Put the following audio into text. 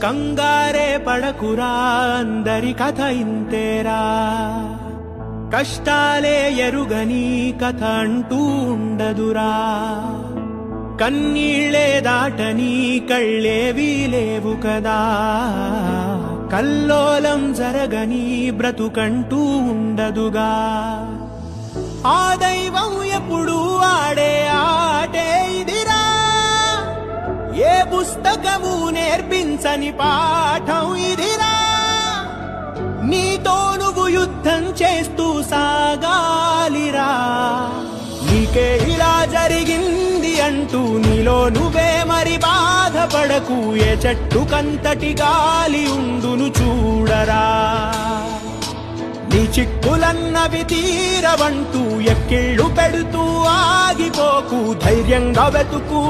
కంగారే పడకురా అందరి కథ ఇంతేరా కష్టాలే ఎరుగని కథ అంటూ ఉండదురా కన్నీళ్ళే దాటని కళ్ళేవీ లేవు కదా కల్లోలం జరగని బ్రతుకంటూ ఉండదుగా ఆ దైవం ఎప్పుడు ఆడే ఆటే ఇదిరా ఏ పుస్తకము నేర్పించని పాఠం ఇదిరా నీతో నువ్వు యుద్ధం చేస్తూ సాగాలిరా నీకే ఇలా జరిగింది అంటూ నీలో నువ్వే మరి బాధపడకు ఏ చెట్టు కంతటి గాలి ఉండును చూడరా నీ చిక్కులన్నవి తీరవంటూ ఎక్కిళ్ళు పెడుతూ ఆగిపోకు ధైర్యంగా వెతుకు